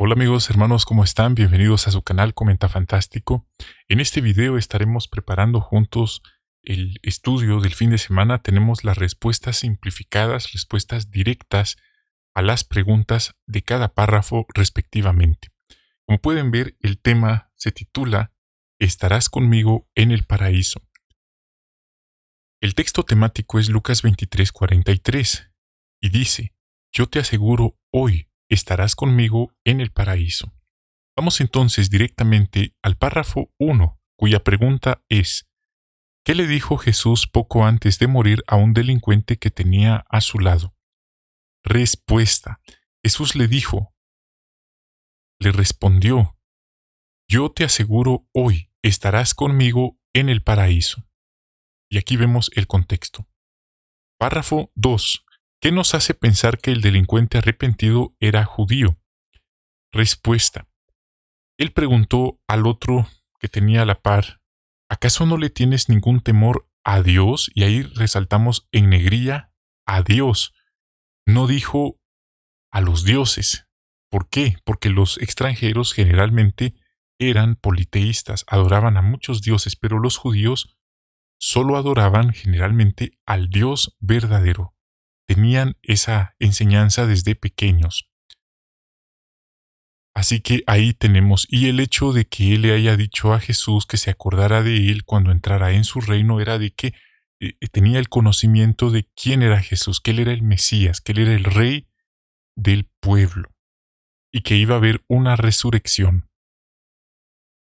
Hola amigos, hermanos, ¿cómo están? Bienvenidos a su canal Comenta Fantástico. En este video estaremos preparando juntos el estudio del fin de semana. Tenemos las respuestas simplificadas, respuestas directas a las preguntas de cada párrafo respectivamente. Como pueden ver, el tema se titula ¿Estarás conmigo en el paraíso? El texto temático es Lucas 23:43 y dice: Yo te aseguro hoy estarás conmigo en el paraíso. Vamos entonces directamente al párrafo 1, cuya pregunta es: ¿qué le dijo Jesús poco antes de morir a un delincuente que tenía a su lado? Respuesta: Jesús le respondió: Yo te aseguro hoy estarás conmigo en el paraíso. Y aquí vemos el contexto. Párrafo 2. ¿Qué nos hace pensar que el delincuente arrepentido era judío? Respuesta: él preguntó al otro que tenía a la par: ¿acaso no le tienes ningún temor a Dios? Y ahí resaltamos en negrilla a Dios. No dijo a los dioses. ¿Por qué? Porque los extranjeros generalmente eran politeístas, adoraban a muchos dioses, pero los judíos solo adoraban generalmente al Dios verdadero. Tenían esa enseñanza desde pequeños. Así que ahí tenemos, y el hecho de que él le haya dicho a Jesús que se acordara de él cuando entrara en su reino era de que tenía el conocimiento de quién era Jesús, que él era el Mesías, que él era el rey del pueblo, y que iba a haber una resurrección.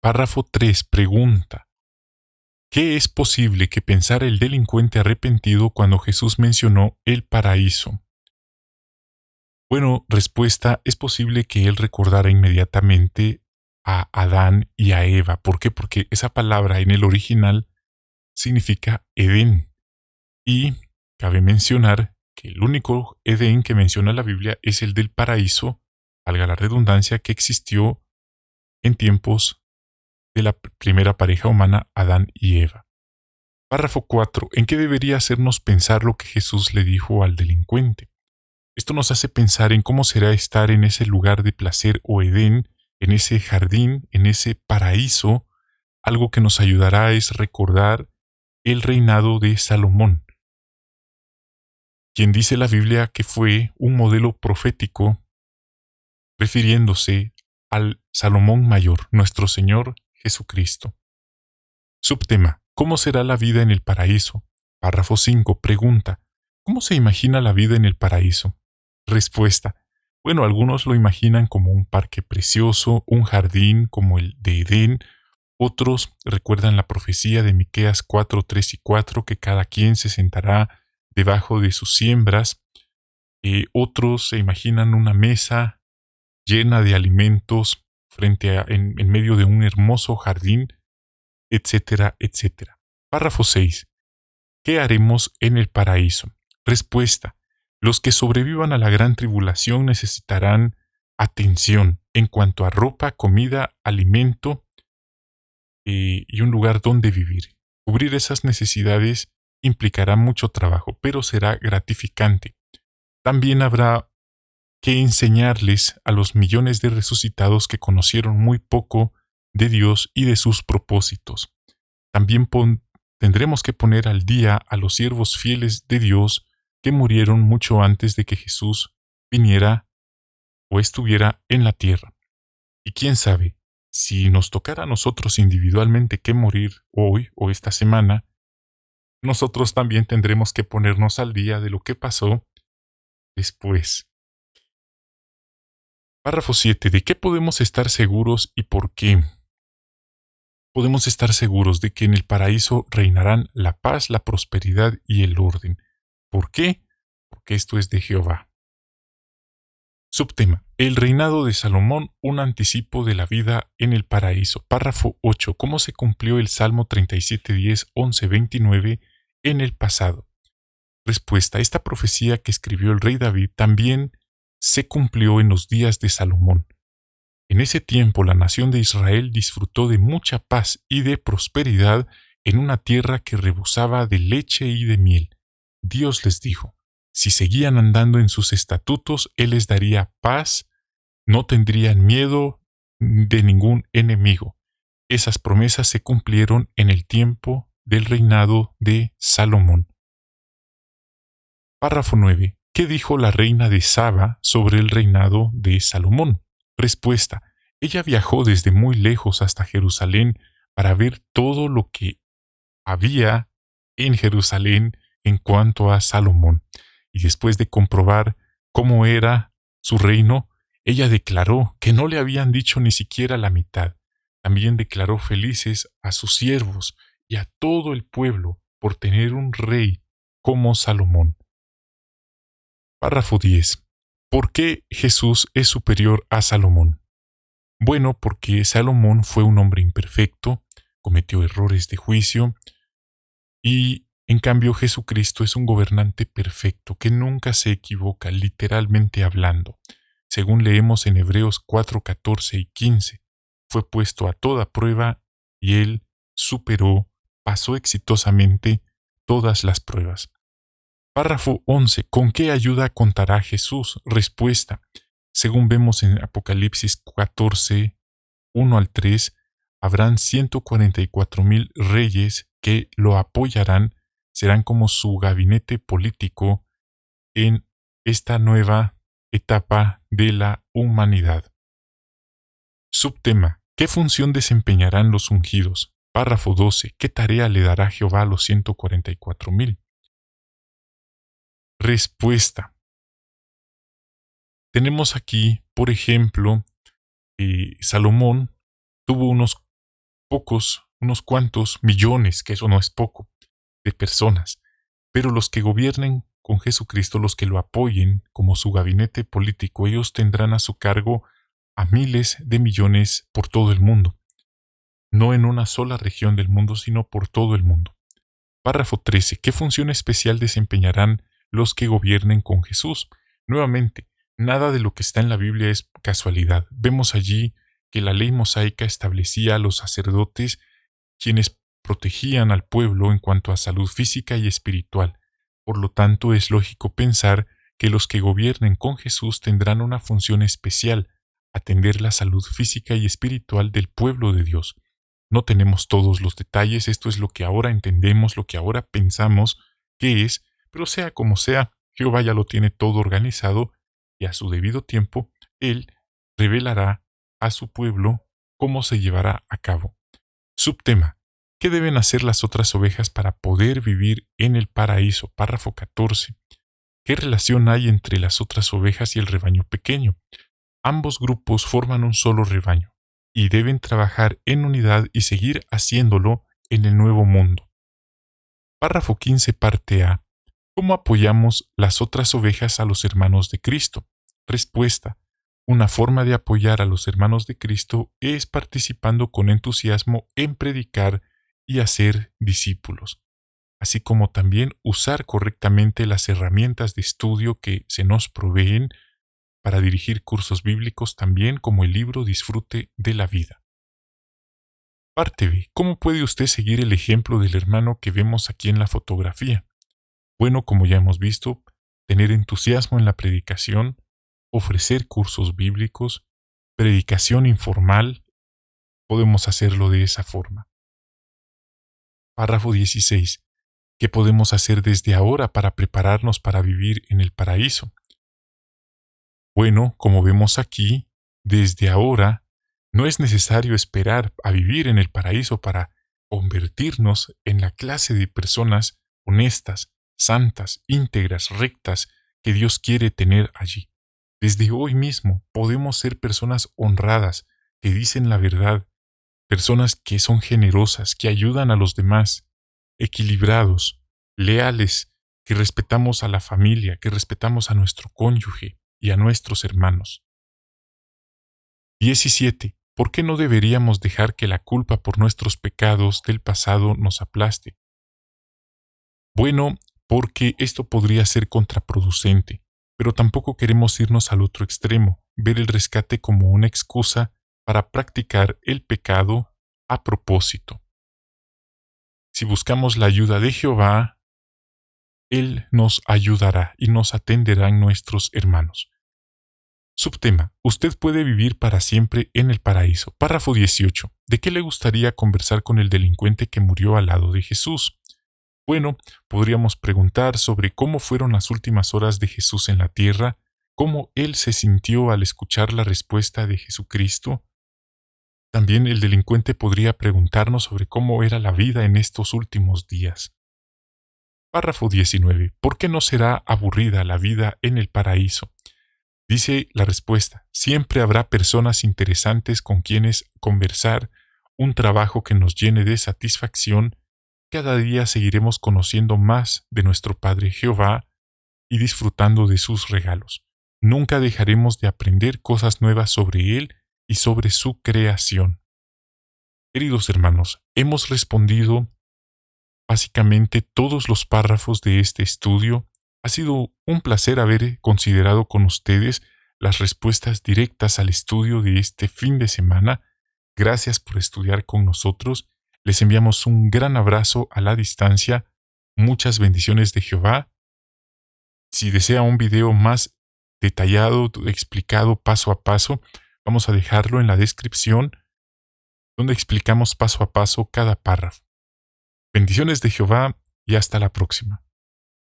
Párrafo 3 pregunta: ¿qué es posible que pensara el delincuente arrepentido cuando Jesús mencionó el paraíso? Bueno, respuesta: es posible que él recordara inmediatamente a Adán y a Eva. ¿Por qué? Porque esa palabra en el original significa Edén. Y cabe mencionar que el único Edén que menciona la Biblia es el del paraíso, valga la redundancia, que existió en tiempos de la primera pareja humana, Adán y Eva. Párrafo 4. ¿En qué debería hacernos pensar lo que Jesús le dijo al delincuente? Esto nos hace pensar en cómo será estar en ese lugar de placer o Edén, en ese jardín, en ese paraíso. Algo que nos ayudará es recordar el reinado de Salomón, quien dice la Biblia que fue un modelo profético refiriéndose al Salomón mayor, nuestro Señor Jesucristo. Subtema: ¿cómo será la vida en el paraíso? Párrafo 5 pregunta: ¿cómo se imagina la vida en el paraíso? Respuesta: bueno, algunos lo imaginan como un parque precioso, un jardín como el de Edén. Otros recuerdan la profecía de Miqueas 4, 3 y 4, que cada quien se sentará debajo de sus siembras. Otros se imaginan una mesa llena de alimentos en medio de un hermoso jardín, etcétera, etcétera. Párrafo 6. ¿Qué haremos en el paraíso? Respuesta: los que sobrevivan a la gran tribulación necesitarán atención en cuanto a ropa, comida, alimento y un lugar donde vivir. Cubrir esas necesidades implicará mucho trabajo, pero será gratificante. También habrá que enseñarles a los millones de resucitados que conocieron muy poco de Dios y de sus propósitos. También tendremos que poner al día a los siervos fieles de Dios que murieron mucho antes de que Jesús viniera o estuviera en la tierra. Y quién sabe, si nos tocara a nosotros individualmente que morir hoy o esta semana, nosotros también tendremos que ponernos al día de lo que pasó después. Párrafo 7. ¿De qué podemos estar seguros y por qué? Podemos estar seguros de que en el paraíso reinarán la paz, la prosperidad y el orden. ¿Por qué? Porque esto es de Jehová. Subtema: el reinado de Salomón, un anticipo de la vida en el paraíso. Párrafo 8. ¿Cómo se cumplió el Salmo 37, 10, 11, 29 en el pasado? Respuesta: esta profecía que escribió el rey David también se cumplió en los días de Salomón. En ese tiempo la nación de Israel disfrutó de mucha paz y de prosperidad en una tierra que rebosaba de leche y de miel. Dios les dijo: si seguían andando en sus estatutos, Él les daría paz, No tendrían miedo de ningún enemigo. Esas promesas se cumplieron en el tiempo del reinado de Salomón. Párrafo 9. ¿Qué dijo la reina de Saba sobre el reinado de Salomón? Respuesta. Ella viajó desde muy lejos hasta Jerusalén para ver todo lo que había en Jerusalén en cuanto a Salomón. Y después de comprobar cómo era su reino, ella declaró que no le habían dicho ni siquiera la mitad. También declaró felices a sus siervos y a todo el pueblo por tener un rey como Salomón. Párrafo 10. ¿Por qué Jesús es superior a Salomón? Bueno, porque Salomón fue un hombre imperfecto, cometió errores de juicio, y en cambio Jesucristo es un gobernante perfecto que nunca se equivoca, literalmente hablando. Según leemos en Hebreos 4, 14 y 15, fue puesto a toda prueba y él superó, pasó exitosamente todas las pruebas. Párrafo 11. ¿Con qué ayuda contará Jesús? Respuesta. Según vemos en Apocalipsis 14, 1 al 3, habrán 144,000 reyes que lo apoyarán, serán como su gabinete político en esta nueva etapa de la humanidad. Subtema. ¿Qué función desempeñarán los ungidos? Párrafo 12. ¿Qué tarea le dará Jehová a los 144,000? Respuesta. Tenemos aquí, por ejemplo, Salomón tuvo unos cuantos millones, que eso no es poco, de personas, pero los que gobiernen con Jesucristo, los que lo apoyen como su gabinete político, ellos tendrán a su cargo a miles de millones por todo el mundo, no en una sola región del mundo, sino por todo el mundo. Párrafo 13. ¿Qué función especial desempeñarán los que gobiernen con Jesús? Nuevamente, nada de lo que está en la Biblia es casualidad. Vemos allí que la ley mosaica establecía a los sacerdotes quienes protegían al pueblo en cuanto a salud física y espiritual. Por lo tanto, es lógico pensar que los que gobiernen con Jesús tendrán una función especial, atender la salud física y espiritual del pueblo de Dios. No tenemos todos los detalles, esto es lo que ahora entendemos, lo que ahora pensamos que es, pero sea como sea, Jehová ya lo tiene todo organizado y a su debido tiempo Él revelará a su pueblo cómo se llevará a cabo. Subtema. ¿Qué deben hacer las otras ovejas para poder vivir en el paraíso? Párrafo 14. ¿Qué relación hay entre las otras ovejas y el rebaño pequeño? Ambos grupos forman un solo rebaño y deben trabajar en unidad y seguir haciéndolo en el nuevo mundo. Párrafo 15, parte A. ¿Cómo apoyamos las otras ovejas a los hermanos de Cristo? Respuesta. Una forma de apoyar a los hermanos de Cristo es participando con entusiasmo en predicar y hacer discípulos, así como también usar correctamente las herramientas de estudio que se nos proveen para dirigir cursos bíblicos también como el libro Disfrute de la Vida. Parte B. ¿Cómo puede usted seguir el ejemplo del hermano que vemos aquí en la fotografía? Bueno, como ya hemos visto, tener entusiasmo en la predicación, ofrecer cursos bíblicos, predicación informal, podemos hacerlo de esa forma. Párrafo 16. ¿Qué podemos hacer desde ahora para prepararnos para vivir en el paraíso? Bueno, como vemos aquí, desde ahora no es necesario esperar a vivir en el paraíso para convertirnos en la clase de personas honestas, santas, íntegras, rectas que Dios quiere tener allí. Desde hoy mismo podemos ser personas honradas, que dicen la verdad, personas que son generosas, que ayudan a los demás, equilibrados, leales, que respetamos a la familia, que respetamos a nuestro cónyuge y a nuestros hermanos. 17. ¿Por qué no deberíamos dejar que la culpa por nuestros pecados del pasado nos aplaste? Bueno, porque esto podría ser contraproducente, pero tampoco queremos irnos al otro extremo, ver el rescate como una excusa para practicar el pecado a propósito. Si buscamos la ayuda de Jehová, Él nos ayudará y nos atenderán nuestros hermanos. Subtema: usted puede vivir para siempre en el paraíso. Párrafo 18. ¿De qué le gustaría conversar con el delincuente que murió al lado de Jesús? Bueno, podríamos preguntar sobre cómo fueron las últimas horas de Jesús en la tierra, cómo él se sintió al escuchar la respuesta de Jesucristo. También el delincuente podría preguntarnos sobre cómo era la vida en estos últimos días. Párrafo 19. ¿Por qué no será aburrida la vida en el paraíso? Dice la respuesta: siempre habrá personas interesantes con quienes conversar, un trabajo que nos llene de satisfacción. Cada día seguiremos conociendo más de nuestro Padre Jehová y disfrutando de sus regalos. Nunca dejaremos de aprender cosas nuevas sobre Él y sobre su creación. Queridos hermanos, hemos respondido básicamente todos los párrafos de este estudio. Ha sido un placer haber considerado con ustedes las respuestas directas al estudio de este fin de semana. Gracias por estudiar con nosotros. Les enviamos un gran abrazo a la distancia. Muchas bendiciones de Jehová. Si desea un video más detallado, explicado paso a paso, vamos a dejarlo en la descripción, donde explicamos paso a paso cada párrafo. Bendiciones de Jehová y hasta la próxima.